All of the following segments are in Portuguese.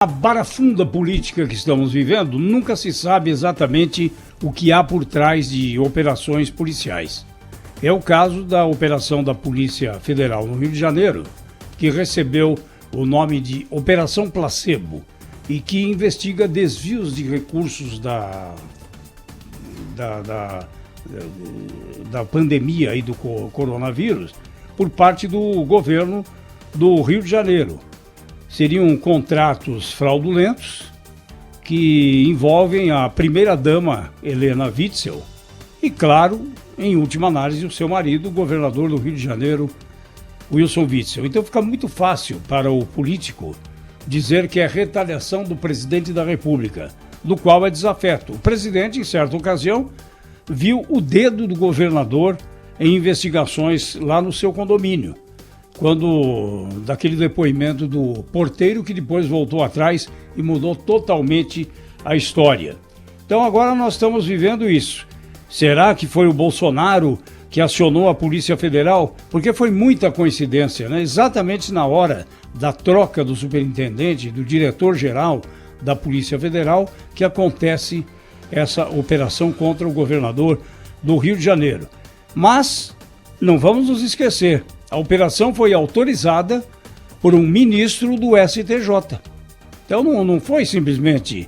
A barafunda política que estamos vivendo, nunca se sabe exatamente o que há por trás de operações policiais. É o caso da operação da Polícia Federal no Rio de Janeiro, que recebeu o nome de Operação Placebo e que investiga desvios de recursos da pandemia e do coronavírus por parte do governo do Rio de Janeiro. Seriam contratos fraudulentos que envolvem a primeira-dama Helena Witzel e, claro, em última análise, o seu marido, o governador do Rio de Janeiro, Wilson Witzel. Então fica muito fácil para o político dizer que é retaliação do presidente da República, do qual é desafeto. O presidente, em certa ocasião, viu o dedo do governador em investigações lá no seu condomínio, quando daquele depoimento do porteiro que depois voltou atrás e mudou totalmente a história. Então agora nós estamos vivendo isso. Será que foi o Bolsonaro que acionou a Polícia Federal? Porque foi muita coincidência, né? Exatamente na hora da troca do superintendente, do diretor-geral da Polícia Federal, que acontece essa operação contra o governador do Rio de Janeiro. Mas não vamos nos esquecer, a operação foi autorizada por um ministro do STJ. Então não foi simplesmente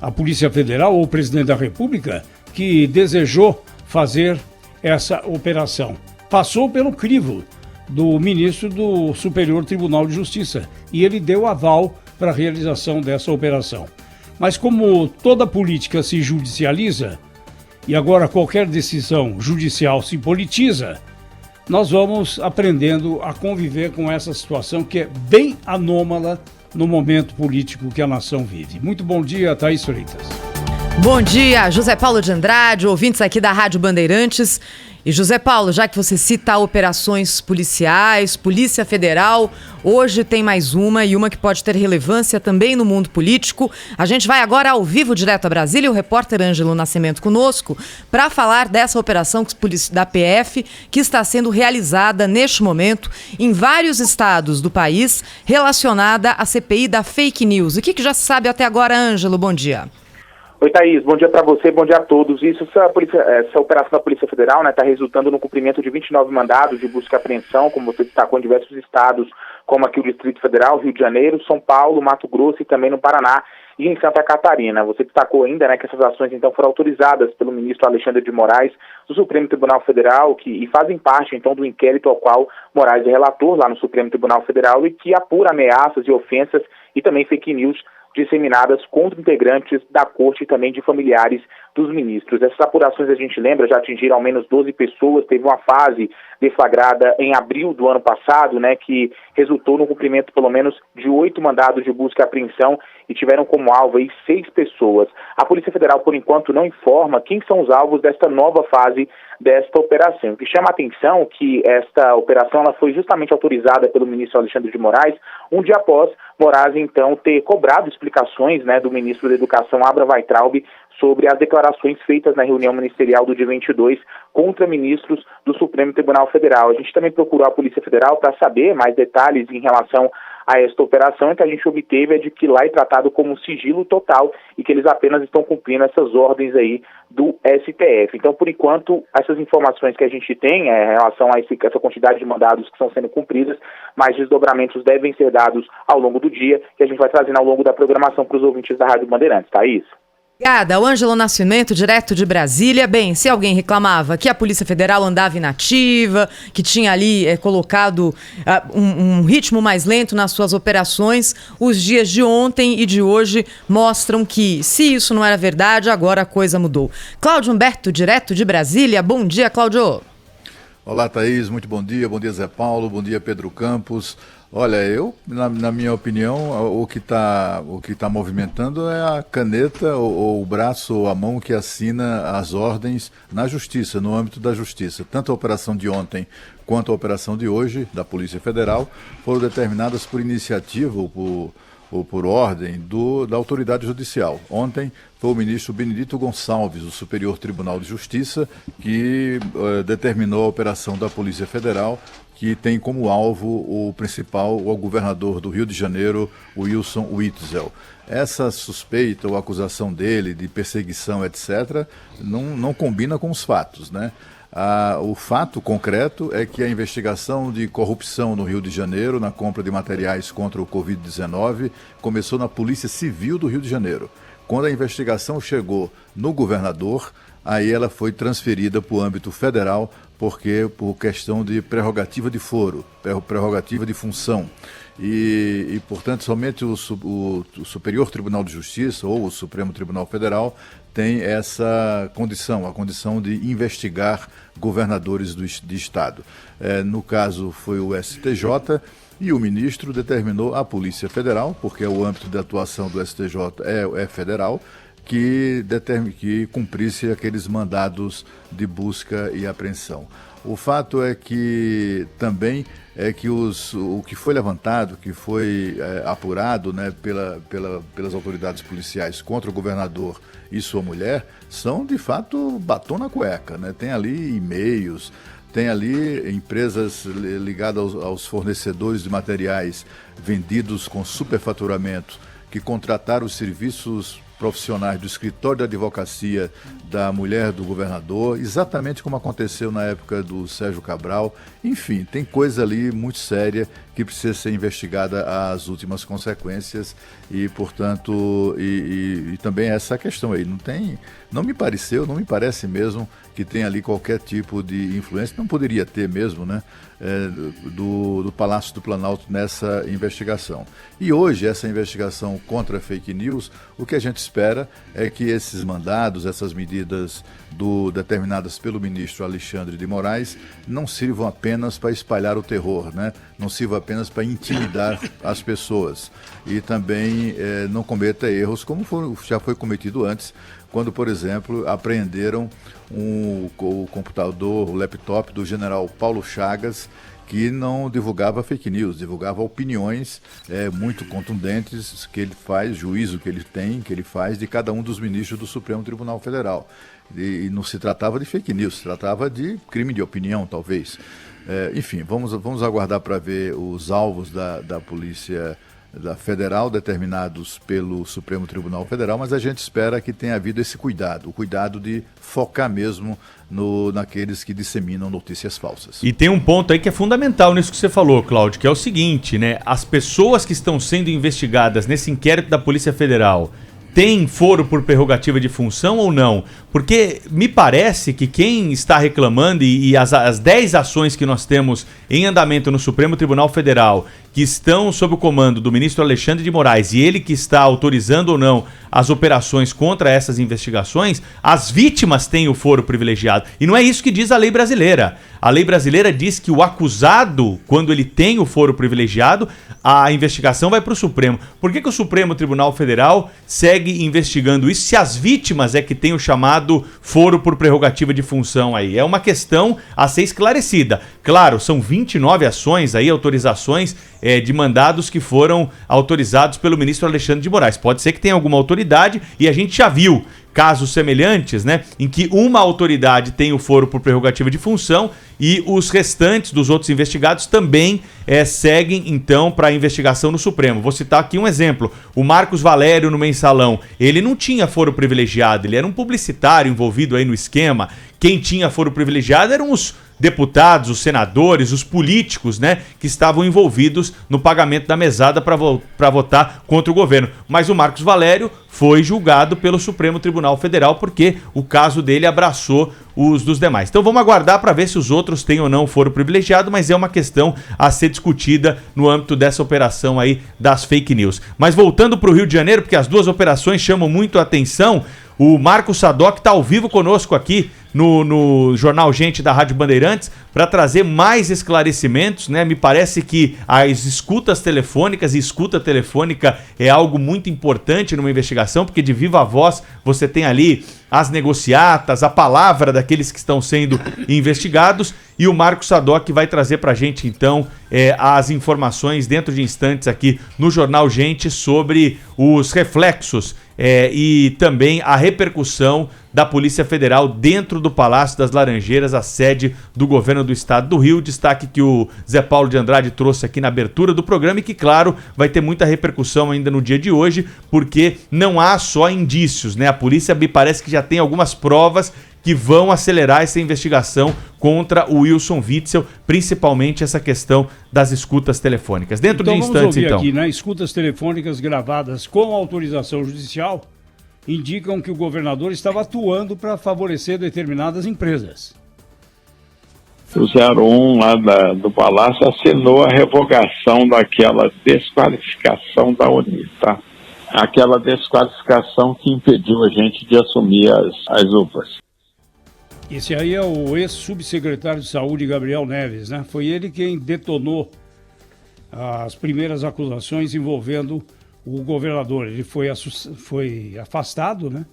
a Polícia Federal ou o presidente da República que desejou fazer essa operação. Passou pelo crivo do ministro do Superior Tribunal de Justiça e ele deu aval para a realização dessa operação. Mas como toda política se judicializa e agora qualquer decisão judicial se politiza, nós vamos aprendendo a conviver com essa situação que é bem anômala no momento político que a nação vive. Muito bom dia, Thaís Freitas. Bom dia, José Paulo de Andrade, ouvintes aqui da Rádio Bandeirantes. E José Paulo, já que você cita operações policiais, Polícia Federal, hoje tem mais uma e uma que pode ter relevância também no mundo político. A gente vai agora ao vivo direto a Brasília, o repórter Ângelo Nascimento conosco, para falar dessa operação da PF que está sendo realizada neste momento em vários estados do país relacionada à CPI da fake news. O que já se sabe até agora, Ângelo? Bom dia. Oi, Thaís, bom dia para você, bom dia a todos. Essa operação da Polícia Federal está resultando no cumprimento de 29 mandados de busca e apreensão, como você destacou, em diversos estados, como aqui o Distrito Federal, Rio de Janeiro, São Paulo, Mato Grosso e também no Paraná e em Santa Catarina. Você destacou ainda, que essas ações então foram autorizadas pelo ministro Alexandre de Moraes do Supremo Tribunal Federal e fazem parte então do inquérito ao qual Moraes é relator lá no Supremo Tribunal Federal e que apura ameaças e ofensas e também fake news disseminadas contra integrantes da corte e também de familiares dos ministros. Essas apurações, a gente lembra, já atingiram ao menos 12 pessoas, teve uma fase deflagrada em abril do ano passado, que resultou no cumprimento pelo menos de 8 mandados de busca e apreensão e tiveram como alvo aí 6 pessoas. A Polícia Federal, por enquanto, não informa quem são os alvos desta nova fase desta operação. O que chama a atenção é que esta operação ela foi justamente autorizada pelo ministro Alexandre de Moraes, um dia após Moraes, então, ter cobrado explicações do ministro da Educação, Abraham Weintraub, sobre as declarações feitas na reunião ministerial do dia 22 contra ministros do Supremo Tribunal Federal. A gente também procurou a Polícia Federal para saber mais detalhes em relação a esta operação, e que a gente obteve é de que lá é tratado como sigilo total e que eles apenas estão cumprindo essas ordens aí do STF. Então, por enquanto, essas informações que a gente tem em relação a essa quantidade de mandados que estão sendo cumpridas, mais desdobramentos devem ser dados ao longo do dia, que a gente vai trazendo ao longo da programação para os ouvintes da Rádio Bandeirantes. Thaís? Obrigada. O Ângelo Nascimento, direto de Brasília. Bem, se alguém reclamava que a Polícia Federal andava inativa, que tinha ali colocado um ritmo mais lento nas suas operações, os dias de ontem e de hoje mostram que, se isso não era verdade, agora a coisa mudou. Cláudio Humberto, direto de Brasília. Bom dia, Cláudio. Olá, Thaís. Muito bom dia Zé Paulo, bom dia Pedro Campos. Olha, na minha opinião, o que tá movimentando é a caneta ou o braço ou a mão que assina as ordens na Justiça, no âmbito da Justiça. Tanto a operação de ontem quanto a operação de hoje, da Polícia Federal, foram determinadas por iniciativa, por por ordem da autoridade judicial. Ontem foi o ministro Benedito Gonçalves, do Superior Tribunal de Justiça, que determinou a operação da Polícia Federal, que tem como alvo o governador do Rio de Janeiro, Wilson Witzel. Essa suspeita ou acusação dele de perseguição, etc., não combina com os fatos, né? O fato concreto é que a investigação de corrupção no Rio de Janeiro, na compra de materiais contra o Covid-19, começou na Polícia Civil do Rio de Janeiro. Quando a investigação chegou no governador, aí ela foi transferida para o âmbito federal, porque por questão de prerrogativa de foro, prerrogativa de função. E portanto, somente o Superior Tribunal de Justiça ou o Supremo Tribunal Federal tem essa condição, a condição de investigar governadores de Estado. No caso, foi o STJ, e o ministro determinou à Polícia Federal, porque o âmbito de atuação do STJ é federal, que cumprisse aqueles mandados de busca e apreensão. O fato é que também o que foi levantado, que foi apurado, né, pelas autoridades policiais contra o governador e sua mulher, são de fato batom na cueca, né? Tem ali e-mails, tem ali empresas ligadas aos fornecedores de materiais vendidos com superfaturamento, que contrataram os serviços profissionais do escritório de advocacia da mulher do governador, exatamente como aconteceu na época do Sérgio Cabral. Enfim, tem coisa ali muito séria que precisa ser investigada às últimas consequências e, portanto, e também essa questão aí. Não me parece mesmo que tem ali qualquer tipo de influência, não poderia ter mesmo, né, do Palácio do Planalto nessa investigação. E hoje, essa investigação contra fake news, o que a gente espera é que esses mandados, essas medidas determinadas pelo ministro Alexandre de Moraes, não sirvam apenas para espalhar o terror, né? Não sirvam apenas para intimidar as pessoas. E também não cometa erros como já foi cometido antes, quando, por exemplo, apreenderam o computador, o laptop do general Paulo Chagas, que não divulgava fake news, divulgava opiniões muito contundentes que ele faz, juízo que ele faz de cada um dos ministros do Supremo Tribunal Federal. E não se tratava de fake news, se tratava de crime de opinião, talvez. Enfim, vamos aguardar para ver os alvos da Polícia Federal determinados pelo Supremo Tribunal Federal, mas a gente espera que tenha havido esse cuidado, o cuidado de focar mesmo naqueles que disseminam notícias falsas. E tem um ponto aí que é fundamental nisso que você falou, Cláudio, que é o seguinte, né? As pessoas que estão sendo investigadas nesse inquérito da Polícia Federal têm foro por prerrogativa de função ou não? Porque me parece que quem está reclamando e as 10 ações que nós temos em andamento no Supremo Tribunal Federal, que estão sob o comando do ministro Alexandre de Moraes, e ele que está autorizando ou não as operações contra essas investigações, as vítimas têm o foro privilegiado. E não é isso que diz a lei brasileira. A lei brasileira diz que o acusado, quando ele tem o foro privilegiado, a investigação vai para o Supremo. Por que o Supremo Tribunal Federal segue investigando isso se as vítimas é que têm o chamado foro por prerrogativa de função aí? É uma questão a ser esclarecida. Claro, são 29 ações aí, autorizações de mandados que foram autorizados pelo ministro Alexandre de Moraes. Pode ser que tenha alguma autoridade, e a gente já viu casos semelhantes, né, em que uma autoridade tem o foro por prerrogativa de função e os restantes dos outros investigados também seguem, então, para a investigação no Supremo. Vou citar aqui um exemplo. O Marcos Valério, no Mensalão, ele não tinha foro privilegiado, ele era um publicitário envolvido aí no esquema. Quem tinha foro privilegiado eram os deputados, os senadores, os políticos, né, que estavam envolvidos no pagamento da mesada para votar contra o governo. Mas o Marcos Valério foi julgado pelo Supremo Tribunal Federal porque o caso dele abraçou os dos demais. Então vamos aguardar para ver se os outros têm ou não foro privilegiado, mas é uma questão a ser discutida no âmbito dessa operação aí das fake news. Mas voltando para o Rio de Janeiro, porque as duas operações chamam muito a atenção, o Marcos Sadoc está ao vivo conosco aqui no Jornal Gente da Rádio Bandeirantes para trazer mais esclarecimentos, né? Me parece que as escutas telefônicas e escuta telefônica é algo muito importante numa investigação, porque de viva voz você tem ali as negociatas, a palavra daqueles que estão sendo investigados. E o Marcos Sadoc vai trazer para a gente, então, as informações dentro de instantes aqui no Jornal Gente sobre os reflexos e também a repercussão da Polícia Federal dentro do Palácio das Laranjeiras, a sede do governo do estado do Rio. Destaque que o Zé Paulo de Andrade trouxe aqui na abertura do programa e que, claro, vai ter muita repercussão ainda no dia de hoje, porque não há só indícios, né? A polícia me parece que já tem algumas provas que vão acelerar essa investigação contra o Wilson Witzel, principalmente essa questão das escutas telefônicas. Dentro de instantes, vamos ouvir então. Aqui, né? Escutas telefônicas gravadas com autorização judicial indicam que o governador estava atuando para favorecer determinadas empresas. O 01 lá do Palácio assinou a revogação daquela desqualificação da Uni, tá? Aquela desqualificação que impediu a gente de assumir as UPAs. Esse aí é o ex-subsecretário de Saúde, Gabriel Neves, né? Foi ele quem detonou as primeiras acusações envolvendo o governador. Ele foi afastado, né?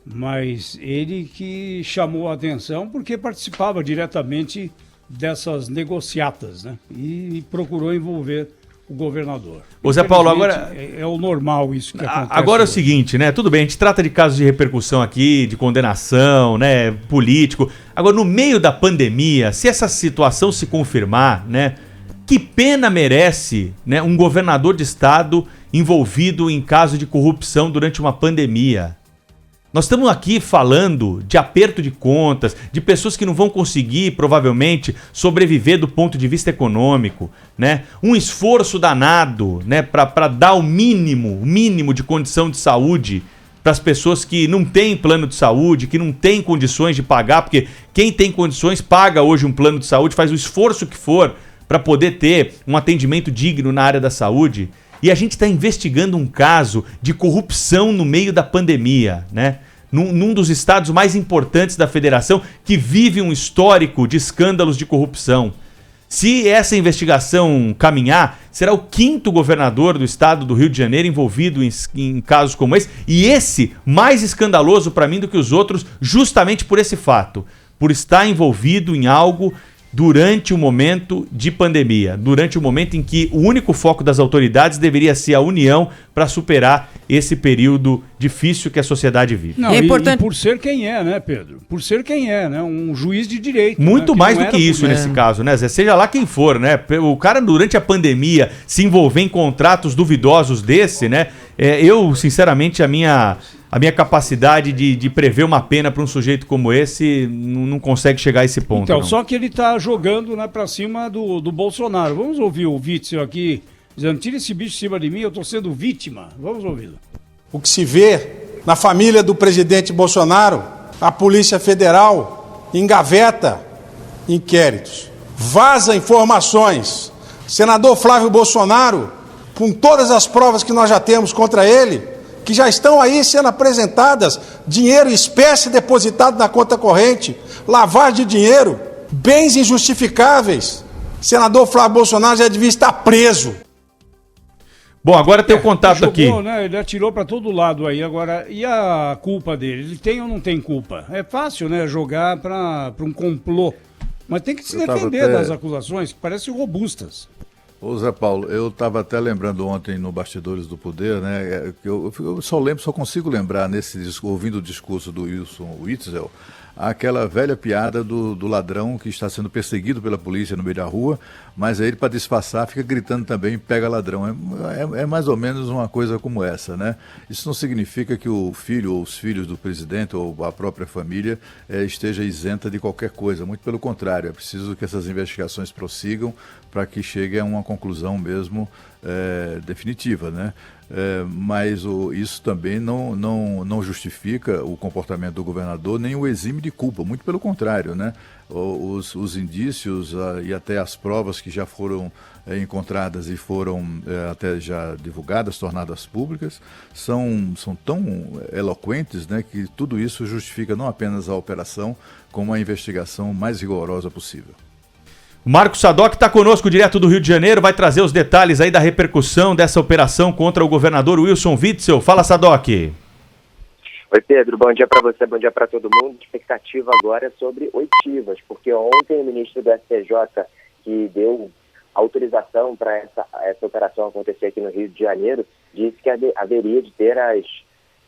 Mas ele que chamou a atenção porque participava diretamente dessas negociatas, né? E procurou envolver o governador. Ô Zé Paulo, agora... É o normal isso que acontece. Agora é o hoje. seguinte, né? Tudo bem, a gente trata de casos de repercussão aqui, de condenação, né? Político. Agora, no meio da pandemia, se essa situação se confirmar, né? Que pena merece, né, um governador de estado envolvido em caso de corrupção durante uma pandemia? Nós estamos aqui falando de aperto de contas, de pessoas que não vão conseguir, provavelmente, sobreviver do ponto de vista econômico, né? Um esforço danado, né, para dar o mínimo de condição de saúde para as pessoas que não têm plano de saúde, que não têm condições de pagar, porque quem tem condições paga hoje um plano de saúde, faz o esforço que for para poder ter um atendimento digno na área da saúde. E a gente está investigando um caso de corrupção no meio da pandemia, né? Num dos estados mais importantes da federação, que vive um histórico de escândalos de corrupção. Se essa investigação caminhar, será o 5º governador do estado do Rio de Janeiro envolvido em casos como esse. E esse mais escandaloso para mim do que os outros, justamente por esse fato. Por estar envolvido em algo durante o momento de pandemia, durante o momento em que o único foco das autoridades deveria ser a união para superar esse período difícil que a sociedade vive. Não, é importante... e por ser quem é, né, Pedro? Por ser quem é, né? Um juiz de direito. Muito né? mais do que isso nesse caso, né, Zé? Seja lá quem for, né? O cara, durante a pandemia, se envolver em contratos duvidosos desse, né? Eu, sinceramente, a minha capacidade de prever uma pena para um sujeito como esse não consegue chegar a esse ponto. Então, não. só que ele está jogando, né, para cima do Bolsonaro. Vamos ouvir o Witzel aqui, dizendo: tira esse bicho de cima de mim, eu estou sendo vítima. Vamos ouvi-lo. O que se vê na família do presidente Bolsonaro, a Polícia Federal engaveta inquéritos, vaza informações. Senador Flávio Bolsonaro, com todas as provas que nós já temos contra ele, que já estão aí sendo apresentadas, dinheiro em espécie depositado na conta corrente, lavagem de dinheiro, bens injustificáveis. Senador Flávio Bolsonaro já devia estar preso. Bom, agora tem o contato Jogou, aqui. Né? Ele atirou para todo lado aí. Agora, e a culpa dele? Ele tem ou não tem culpa? É fácil, né, jogar para um complô. Mas tem que se defender das acusações, que parecem robustas. Ô Zé Paulo, eu estava até lembrando ontem no Bastidores do Poder, né? Eu só consigo lembrar, ouvindo o discurso do Wilson Witzel, aquela velha piada do ladrão que está sendo perseguido pela polícia no meio da rua, mas aí ele, para disfarçar, fica gritando também: pega ladrão. É mais ou menos uma coisa como essa, né? Isso não significa que o filho ou os filhos do presidente ou a própria família esteja isenta de qualquer coisa. Muito pelo contrário, é preciso que essas investigações prossigam para que chegue a uma conclusão mesmo definitiva, né? Mas isso também não justifica o comportamento do governador, nem o exime de culpa, muito pelo contrário, né? Os indícios e até as provas que já foram encontradas e foram até já divulgadas, tornadas públicas, são tão eloquentes, né, que tudo isso justifica não apenas a operação, como a investigação mais rigorosa possível. O Marcos Sadoc está conosco direto do Rio de Janeiro, vai trazer os detalhes aí da repercussão dessa operação contra o governador Wilson Witzel. Fala, Sadoc. Oi, Pedro, bom dia para você, bom dia para todo mundo. A expectativa agora é sobre oitivas, porque ontem o ministro do STJ, que deu autorização para essa operação acontecer aqui no Rio de Janeiro, disse que haveria de ter as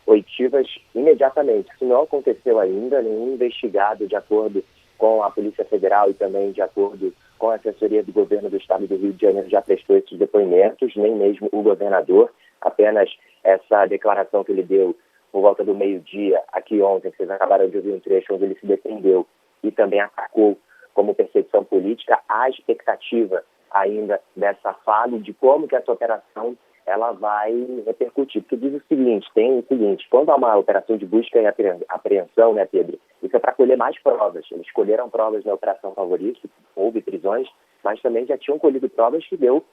oitivas imediatamente. Isso não aconteceu ainda, nenhum investigado, de acordo com a Polícia Federal e também de acordo com a assessoria do governo do estado do Rio de Janeiro, já prestou esses depoimentos, nem mesmo o governador, apenas essa declaração que ele deu por volta do meio-dia, aqui ontem, que vocês acabaram de ouvir um trecho onde ele se defendeu e também atacou como perseguição política. A expectativa ainda dessa fala de como que essa operação ela vai repercutir. Porque diz o seguinte, quando há uma operação de busca e apreensão, né, Pedro, isso é para colher mais provas. Eles colheram provas na Operação Favorito, houve prisões, mas também já tinham colhido provas que deu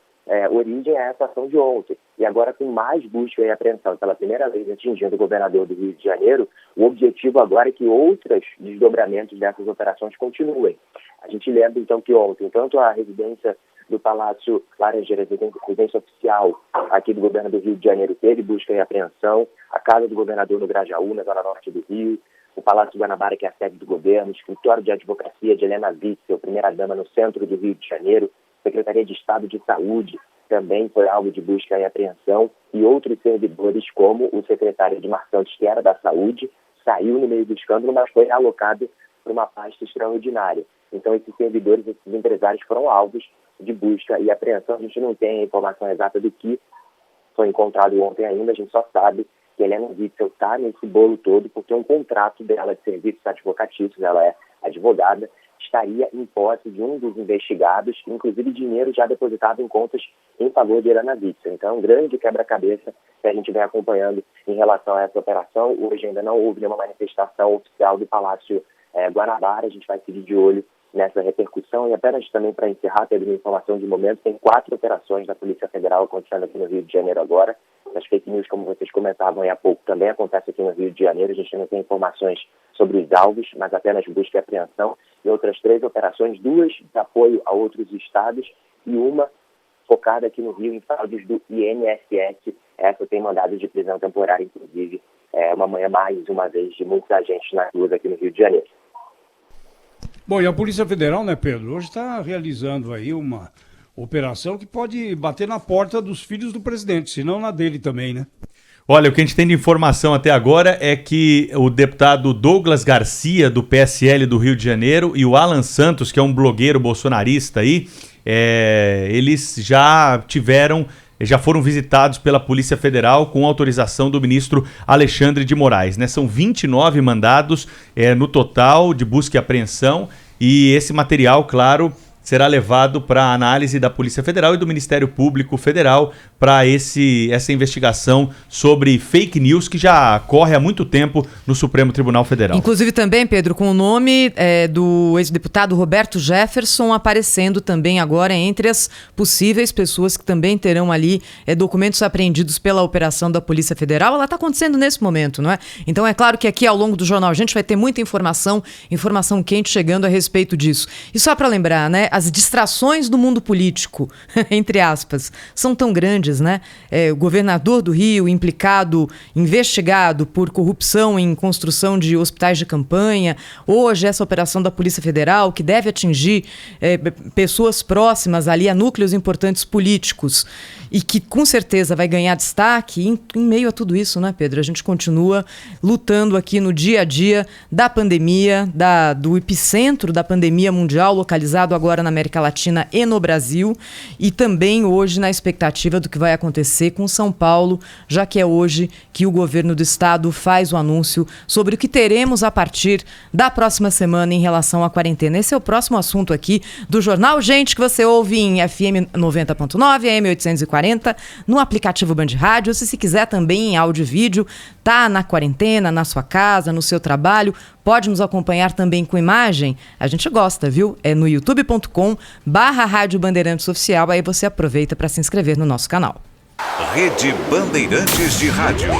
origem a essa ação de ontem. E agora, com mais busca e apreensão pela primeira vez atingindo o governador do Rio de Janeiro, o objetivo agora é que outros desdobramentos dessas operações continuem. A gente lembra, então, que ontem, tanto a residência do Palácio Laranjeiras, residência oficial aqui do governo do Rio de Janeiro, teve busca e apreensão, a casa do governador no Grajaú, na zona norte do Rio, o Palácio Guanabara, que é a sede do governo, o escritório de advocacia de Helena Witzel, primeira-dama no centro do Rio de Janeiro, Secretaria de Estado de Saúde também foi alvo de busca e apreensão, e outros servidores, como o secretário de Santos, que era da Saúde, saiu no meio do escândalo, mas foi alocado para uma pasta extraordinária. Então, esses servidores, esses empresários foram alvos de busca e apreensão. A gente não tem a informação exata do que foi encontrado ontem ainda, a gente só sabe que Helena Witzel está nesse bolo todo porque um contrato dela de serviços advocatícios, ela é advogada, estaria em posse de um dos investigados, inclusive dinheiro já depositado em contas em favor de Helena Witzel. Então, é um grande quebra-cabeça que a gente vem acompanhando em relação a essa operação. Hoje ainda não houve nenhuma manifestação oficial do Palácio Guanabara, a gente vai seguir de olho nessa repercussão. E apenas também para encerrar, teve uma informação de momento, tem 4 operações da Polícia Federal acontecendo aqui no Rio de Janeiro agora. As fake news, como vocês comentavam há pouco, também acontece aqui no Rio de Janeiro. A gente não tem informações sobre os alvos, mas apenas busca e apreensão. E outras 3 operações, 2 de apoio a outros estados e uma focada aqui no Rio em fraudes do INSS. Essa tem mandado de prisão temporária, inclusive, uma manhã mais uma vez de muitos agentes nas ruas aqui no Rio de Janeiro. Bom, e a Polícia Federal, né, Pedro, hoje está realizando aí uma operação que pode bater na porta dos filhos do presidente, se não na dele também, né? Olha, o que a gente tem de informação até agora é que o deputado Douglas Garcia, do PSL do Rio de Janeiro, e o Alan Santos, que é um blogueiro bolsonarista aí, eles já foram visitados pela Polícia Federal com autorização do ministro Alexandre de Moraes, né? São 29 mandados no total de busca e apreensão, e esse material, claro, será levado para análise da Polícia Federal e do Ministério Público Federal para essa investigação sobre fake news que já corre há muito tempo no Supremo Tribunal Federal. Inclusive também, Pedro, com o nome do ex-deputado Roberto Jefferson aparecendo também agora entre as possíveis pessoas que também terão ali documentos apreendidos pela operação da Polícia Federal. Ela está acontecendo nesse momento, não é? Então é claro que aqui ao longo do jornal a gente vai ter muita informação quente chegando a respeito disso. E só para lembrar, né? As distrações do mundo político, entre aspas, são tão grandes, né? O governador do Rio implicado, investigado por corrupção em construção de hospitais de campanha. Hoje, essa operação da Polícia Federal, que deve atingir pessoas próximas ali a núcleos importantes políticos e que com certeza vai ganhar destaque em meio a tudo isso, né, Pedro? A gente continua lutando aqui no dia a dia da pandemia, do epicentro da pandemia mundial, localizado agora na América Latina e no Brasil, e também hoje na expectativa do que vai acontecer com São Paulo, já que é hoje que o governo do estado faz o anúncio sobre o que teremos a partir da próxima semana em relação à quarentena. Esse é o próximo assunto aqui do Jornal Gente, que você ouve em FM 90.9, AM 840, no aplicativo Band Rádio. Se quiser também em áudio e vídeo, tá na quarentena, na sua casa, no seu trabalho, pode nos acompanhar também com imagem. A gente gosta, viu? É no youtube.com/Rádio Bandeirantes Oficial. Aí você aproveita para se inscrever no nosso canal. Rede Bandeirantes de Rádio.